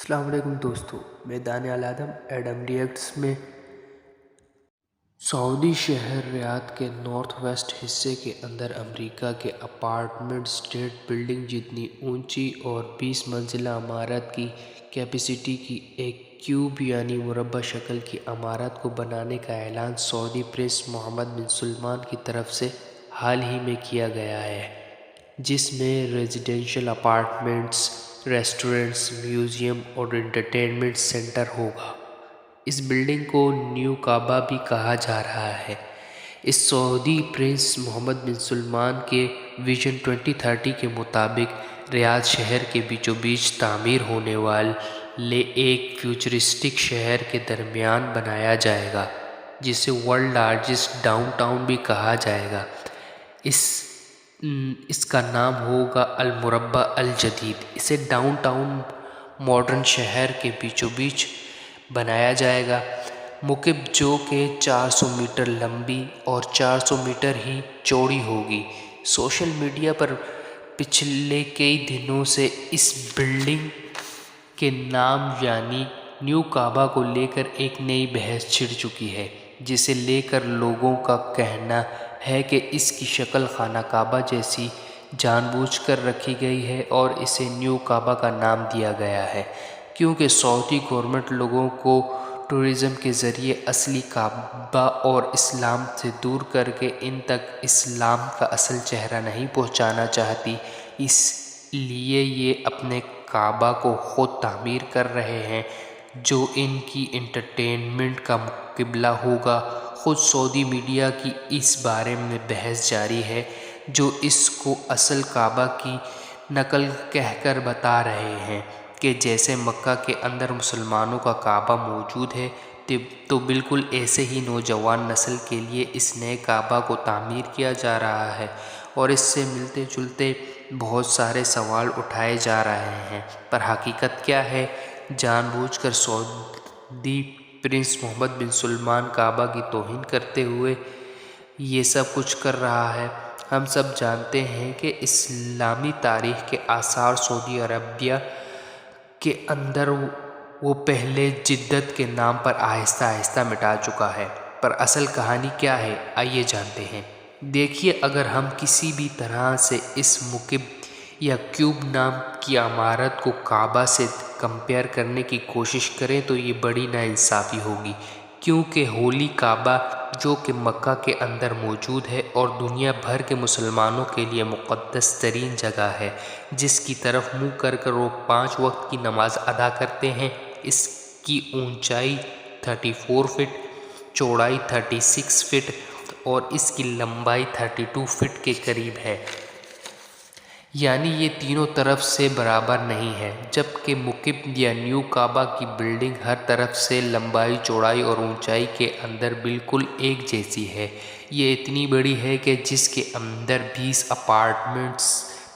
السلام علیکم دوستو، میں دانیال آدم ایڈم ریئیکٹس میں سعودی شہر ریاض کے نارتھ ویسٹ حصے کے اندر امریکہ کے اپارٹمنٹ اسٹیٹ بلڈنگ جتنی اونچی اور 20 منزلہ عمارت کی کیپیسٹی کی ایک کیوب یعنی مربع شکل کی عمارت کو بنانے کا اعلان سعودی پرنس محمد بن سلمان کی طرف سے حال ہی میں کیا گیا ہے، جس میں ریزیڈینشل اپارٹمنٹس، ریسٹورنٹس، میوزیم اور انٹرٹینمنٹ سینٹر ہوگا۔ اس بلڈنگ کو نیو کعبہ بھی کہا جا رہا ہے۔ اس سعودی پرنس محمد بن سلمان کے ویژن 2030 کے مطابق ریاض شہر کے بیچوں بیچ تعمیر ہونے والے ایک فیوچرسٹک شہر کے درمیان بنایا جائے گا، جسے ورلڈ لارجسٹ ڈاؤن ٹاؤن بھی کہا جائے گا۔ اس کا نام ہوگا المربع الجدید۔ اسے ڈاؤن ٹاؤن ماڈرن شہر کے بیچوں بیچ بنایا جائے گا، مکعب جو کہ 400 میٹر لمبی اور 400 میٹر ہی چوڑی ہوگی۔ سوشل میڈیا پر پچھلے کئی دنوں سے اس بلڈنگ کے نام یعنی نیو کعبہ کو لے کر ایک نئی بحث چھڑ چکی ہے، جسے لے کر لوگوں کا کہنا ہے کہ اس کی شکل خانہ کعبہ جیسی جان بوجھ کر رکھی گئی ہے اور اسے نیو کعبہ کا نام دیا گیا ہے، کیونکہ سعودی گورنمنٹ لوگوں کو ٹورزم کے ذریعے اصلی کعبہ اور اسلام سے دور کر کے ان تک اسلام کا اصل چہرہ نہیں پہنچانا چاہتی۔ اس لیے یہ اپنے کعبہ کو خود تعمیر کر رہے ہیں، جو ان کی انٹرٹینمنٹ کا قبلہ ہوگا۔ خود سعودی میڈیا کی اس بارے میں بحث جاری ہے، جو اس کو اصل کعبہ کی نقل کہہ کر بتا رہے ہیں کہ جیسے مکہ کے اندر مسلمانوں کا کعبہ موجود ہے، تو بالکل ایسے ہی نوجوان نسل کے لیے اس نئے کعبہ کو تعمیر کیا جا رہا ہے، اور اس سے ملتے جلتے بہت سارے سوال اٹھائے جا رہے ہیں۔ پر حقیقت کیا ہے؟ جان بوجھ کر سعودی پرنس محمد بن سلمان کعبہ کی توہین کرتے ہوئے یہ سب کچھ کر رہا ہے۔ ہم سب جانتے ہیں کہ اسلامی تاریخ کے آثار سعودی عربیہ کے اندر وہ پہلے جدت کے نام پر آہستہ آہستہ مٹا چکا ہے۔ پر اصل کہانی کیا ہے، آئیے جانتے ہیں۔ دیکھیے، اگر ہم کسی بھی طرح سے اس مکعب یا کیوب نام کی عمارت کو کعبہ سے کمپیئر کرنے کی کوشش کریں تو یہ بڑی ناانصافی ہوگی، کیونکہ ہولی کعبہ جو کہ مکہ کے اندر موجود ہے اور دنیا بھر کے مسلمانوں کے لیے مقدس ترین جگہ ہے، جس کی طرف منہ کر کر وہ 5 وقت کی نماز ادا کرتے ہیں، اس کی اونچائی 34 فٹ، چوڑائی 36 فٹ اور اس کی لمبائی 32 فٹ کے قریب ہے، یعنی یہ تینوں طرف سے برابر نہیں ہے، جبکہ مکعب یا نیو کعبہ کی بلڈنگ ہر طرف سے لمبائی، چوڑائی اور اونچائی کے اندر بالکل ایک جیسی ہے۔ یہ اتنی بڑی ہے کہ جس کے اندر 20 اپارٹمنٹس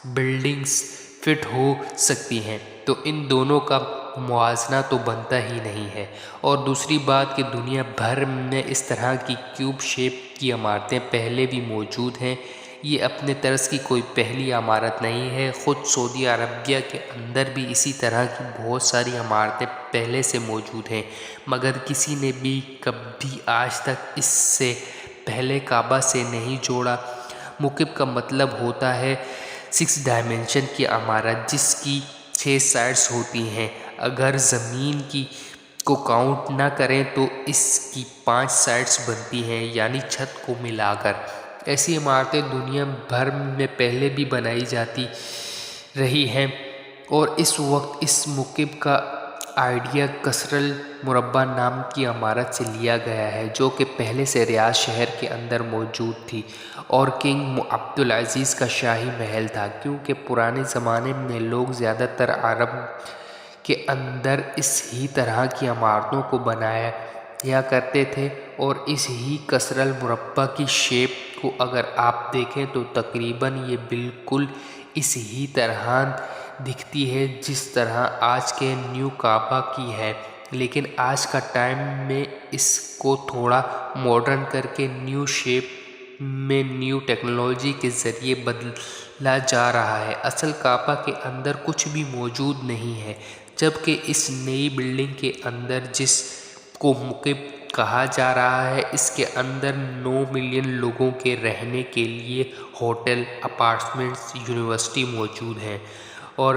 بلڈنگز فٹ ہو سکتی ہیں، تو ان دونوں کا موازنہ تو بنتا ہی نہیں ہے۔ اور دوسری بات کہ دنیا بھر میں اس طرح کی کیوب شیپ کی عمارتیں پہلے بھی موجود ہیں، یہ اپنے طرز کی کوئی پہلی عمارت نہیں ہے۔ خود سعودی عربیہ کے اندر بھی اسی طرح کی بہت ساری عمارتیں پہلے سے موجود ہیں، مگر کسی نے بھی کبھی آج تک اس سے پہلے کعبہ سے نہیں جوڑا۔ مکعب کا مطلب ہوتا ہے 6 ڈائمینشن کی عمارت، جس کی 6 سائڈز ہوتی ہیں۔ اگر زمین کو کاؤنٹ نہ کریں تو اس کی 5 سائڈز بنتی ہیں، یعنی چھت کو ملا کر۔ ایسی عمارتیں دنیا بھر میں پہلے بھی بنائی جاتی رہی ہیں، اور اس وقت اس مکعب کا آئیڈیا قصر المربع نام کی عمارت سے لیا گیا ہے، جو کہ پہلے سے ریاض شہر کے اندر موجود تھی اور کنگ عبدالعزیز کا شاہی محل تھا، کیونکہ پرانے زمانے میں لوگ زیادہ تر عرب کے اندر اس ہی طرح کی عمارتوں کو بنایا کرتے تھے، اور اس ہی قصر المربع کی شیپ کو اگر آپ دیکھیں تو تقریباً یہ بالکل اس ہی طرح دکھتی ہے جس طرح آج کے نیو کعبہ کی ہے، لیکن آج کا ٹائم میں اس کو تھوڑا ماڈرن کر کے نیو شیپ میں نیو ٹیکنالوجی کے ذریعے بدلا جا رہا ہے۔ اصل کعبہ کے اندر کچھ بھی موجود نہیں ہے، جبکہ اس نئی بلڈنگ کے اندر جس کو مکب کہا جا رہا ہے اس کے اندر 9 ملین لوگوں کے رہنے کے لیے ہوٹل، اپارٹمنٹس، یونیورسٹی موجود ہیں اور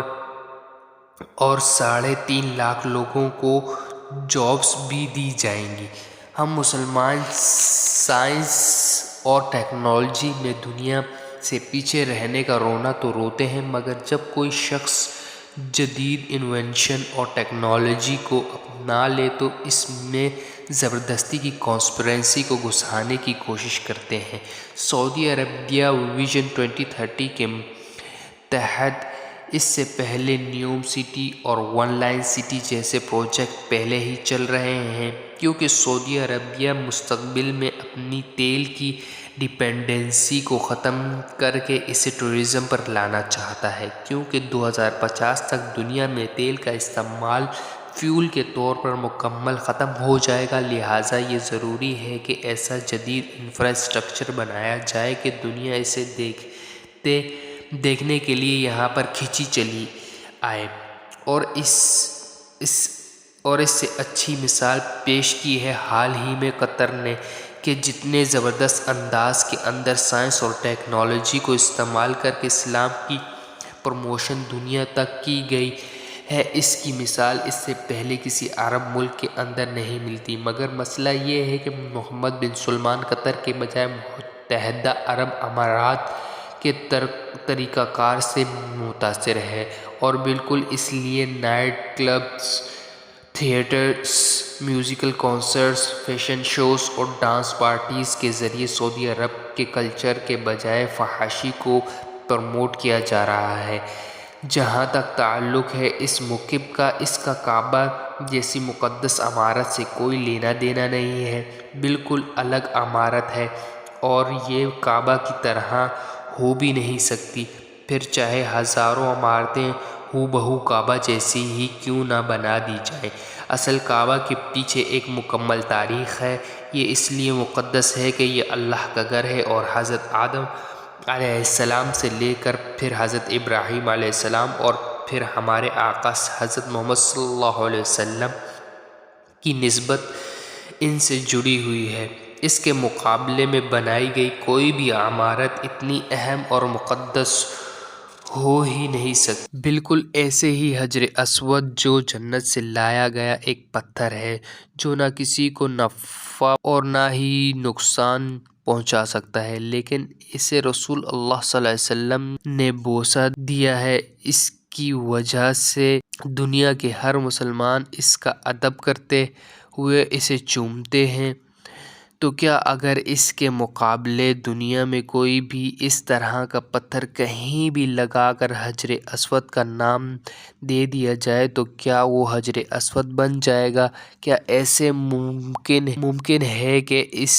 3.5 لاکھ لوگوں کو جابس بھی دی جائیں گی۔ ہم مسلمان سائنس اور ٹیکنالوجی میں دنیا سے پیچھے رہنے کا رونا تو روتے ہیں، مگر جب کوئی شخص جدید انوینشن اور ٹیکنالوجی کو اپنا لے تو اس میں زبردستی کی کانسپیرنسی کو گھسانے کی کوشش کرتے ہیں۔ سعودی عربیہ ویژن 2030 کے تحت اس سے پہلے نیوم سٹی اور ون لائن سٹی جیسے پروجیکٹ پہلے ہی چل رہے ہیں، کیونکہ سعودی عربیہ مستقبل میں اپنی تیل کی ڈیپینڈنسی کو ختم کر کے اسے ٹورزم پر لانا چاہتا ہے، کیونکہ 2050 تک دنیا میں تیل کا استعمال فیول کے طور پر مکمل ختم ہو جائے گا۔ لہٰذا یہ ضروری ہے کہ ایسا جدید انفراسٹرکچر بنایا جائے کہ دنیا اسے دیکھنے کے لیے یہاں پر کھینچی چلی آئے، اور اس سے اچھی مثال پیش کی ہے حال ہی میں قطر نے کہ جتنے زبردست انداز کے اندر سائنس اور ٹیکنالوجی کو استعمال کر کے اسلام کی پروموشن دنیا تک کی گئی ہے، اس کی مثال اس سے پہلے کسی عرب ملک کے اندر نہیں ملتی۔ مگر مسئلہ یہ ہے کہ محمد بن سلمان قطر کے بجائے متحدہ عرب امارات کے طریقہ کار سے متاثر ہے، اور بالکل اس لیے night clubs, theatres, musical concerts, fashion shows اور ڈانس پارٹیز کے ذریعے سعودی عرب کے کلچر کے بجائے فحاشی کو پروموٹ کیا جا رہا ہے۔ جہاں تک تعلق ہے اس مکب کا، اس کا کعبہ جیسی مقدس عمارت سے کوئی لینا دینا نہیں ہے، بالکل الگ عمارت ہے اور یہ کعبہ کی طرح ہو بھی نہیں سکتی، پھر چاہے ہزاروں عمارتیں ہو بہو کعبہ جیسی ہی کیوں نہ بنا دی جائیں۔ اصل کعبہ کے پیچھے ایک مکمل تاریخ ہے، یہ اس لیے مقدس ہے کہ یہ اللہ کا گھر ہے، اور حضرت آدم علیہ السلام سے لے کر پھر حضرت ابراہیم علیہ السلام اور پھر ہمارے آقا حضرت محمد صلی اللہ علیہ وسلم کی نسبت ان سے جڑی ہوئی ہے۔ اس کے مقابلے میں بنائی گئی کوئی بھی عمارت اتنی اہم اور مقدس ہو ہی نہیں سکتی۔ بالکل ایسے ہی حجر اسود جو جنت سے لایا گیا ایک پتھر ہے، جو نہ کسی کو نفع اور نہ ہی نقصان پہنچا سکتا ہے، لیکن اسے رسول اللہ صلی اللہ علیہ وسلم نے بوسہ دیا ہے۔ اس کی وجہ سے دنیا کے ہر مسلمان اس کا ادب کرتے ہوئے اسے چومتے ہیں، تو کیا اگر اس کے مقابلے دنیا میں کوئی بھی اس طرح کا پتھر کہیں بھی لگا کر حجر اسود کا نام دے دیا جائے تو کیا وہ حجر اسود بن جائے گا؟ کیا ایسے ممکن ہے کہ اس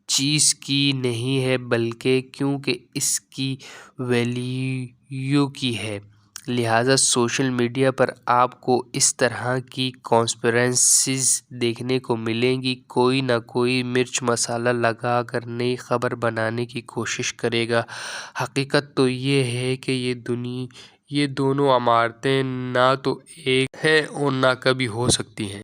چیز کی نہیں ہے، بلکہ کیونکہ اس کی ویلیو کی ہے۔ لہٰذا سوشل میڈیا پر آپ کو اس طرح کی کانسپیرنسیز دیکھنے کو ملیں گی، کوئی نہ کوئی مرچ مسالہ لگا کر نئی خبر بنانے کی کوشش کرے گا۔ حقیقت تو یہ ہے کہ یہ دونوں عمارتیں نہ تو ایک ہیں اور نہ کبھی ہو سکتی ہیں۔